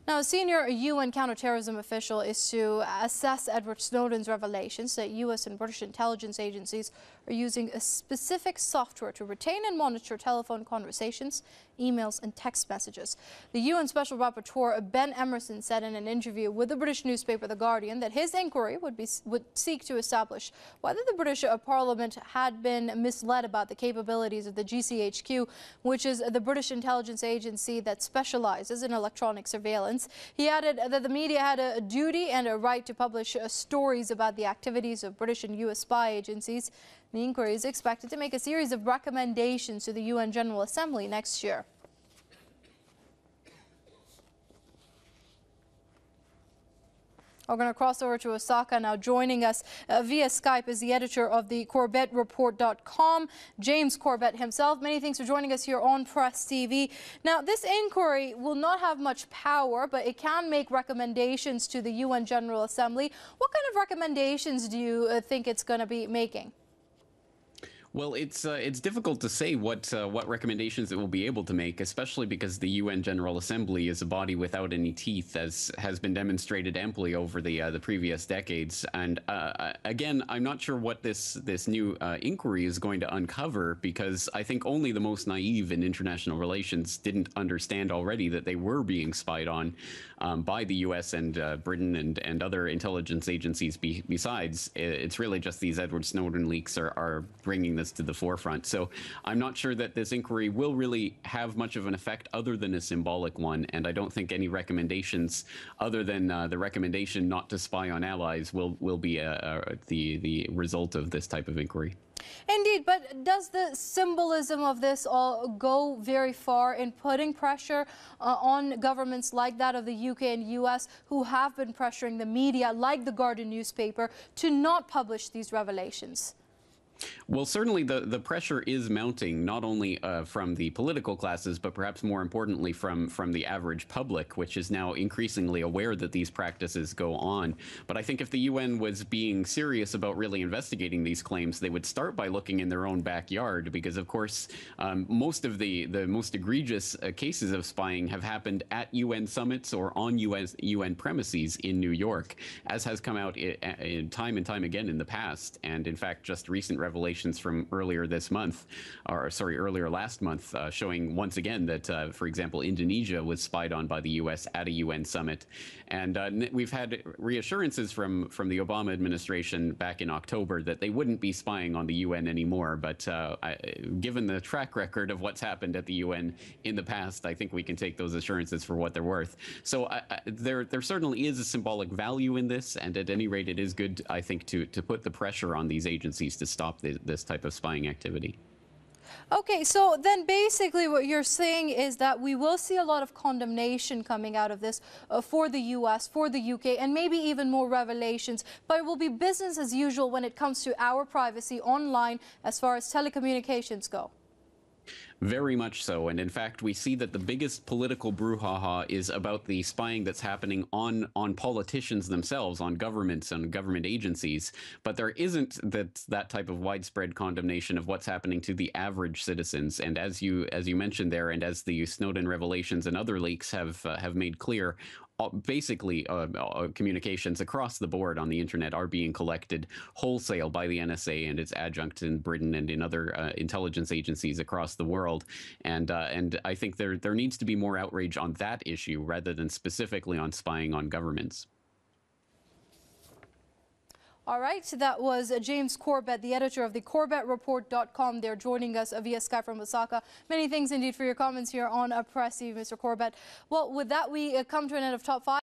Now, a senior UN counterterrorism official is to assess Edward Snowden's revelations that U.S. and British intelligence agencies are using a specific software to retain and monitor telephone conversations, emails and text messages. The UN Special Rapporteur Ben Emerson said in an interview with the British newspaper The Guardian that his inquiry would seek to establish whether the British Parliament had been misled about the capabilities of the GCHQ, which is the British intelligence agency that specializes in electronic surveillance. He added that the media had a duty and a right to publish stories about the activities of British and U.S. spy agencies. The inquiry is expected to make a series of recommendations to the UN General Assembly next year. We're going to cross over to Osaka now. Joining us via Skype is the editor of the CorbettReport.com, James Corbett himself. Many thanks for joining us here on Press TV. Now, this inquiry will not have much power, but it can make recommendations to the UN General Assembly. What kind of recommendations do you think it's going to be making? Well, it's difficult to say what recommendations it will be able to make, especially because the UN General Assembly is a body without any teeth, as has been demonstrated amply over the previous decades. And again, I'm not sure what this new inquiry is going to uncover, because I think only the most naive in international relations didn't understand already that they were being spied on by the US and Britain and other intelligence agencies. Besides, it's really just these Edward Snowden leaks are bringing this to the forefront. So I'm not sure that this inquiry will really have much of an effect other than a symbolic one, and I don't think any recommendations other than the recommendation not to spy on allies will be the result of this type of inquiry. Indeed, but does the symbolism of this all go very far in putting pressure on governments like that of the UK and US, who have been pressuring the media, like the Guardian newspaper, to not publish these revelations? Well, certainly the pressure is mounting, not only from the political classes, but perhaps more importantly from the average public, which is now increasingly aware that these practices go on. But I think if the UN was being serious about really investigating these claims, they would start by looking in their own backyard, because, of course, most of the most egregious cases of spying have happened at UN summits or on UN premises in New York, as has come out time and time again in the past. And in fact, just recent revelations from earlier last month, showing once again that, for example, Indonesia was spied on by the U.S. at a UN summit. And we've had reassurances from the Obama administration back in October that they wouldn't be spying on the UN anymore. But given the track record of what's happened at the UN in the past, I think we can take those assurances for what they're worth. So there certainly is a symbolic value in this, and at any rate, it is good, I think, to put the pressure on these agencies to stop this type of spying activity. Okay, so then basically what you're saying is that we will see a lot of condemnation coming out of this for the US, for the UK, and maybe even more revelations, but it will be business as usual when it comes to our privacy online as far as telecommunications go. Very much so. And in fact, we see that the biggest political brouhaha is about the spying that's happening on politicians themselves, on governments and government agencies. But there isn't that type of widespread condemnation of what's happening to the average citizens. And as you mentioned there, and as the Snowden revelations and other leaks have made clear, basically communications across the board on the internet are being collected wholesale by the NSA and its adjunct in Britain and in other intelligence agencies across the world. And I think there needs to be more outrage on that issue rather than specifically on spying on governments. All right, so that was James Corbett, the editor of the CorbettReport.com. They're joining us via Skype from Osaka. Many thanks indeed for your comments here on Press TV, Mr. Corbett. Well, with that, we come to an end of Top 5.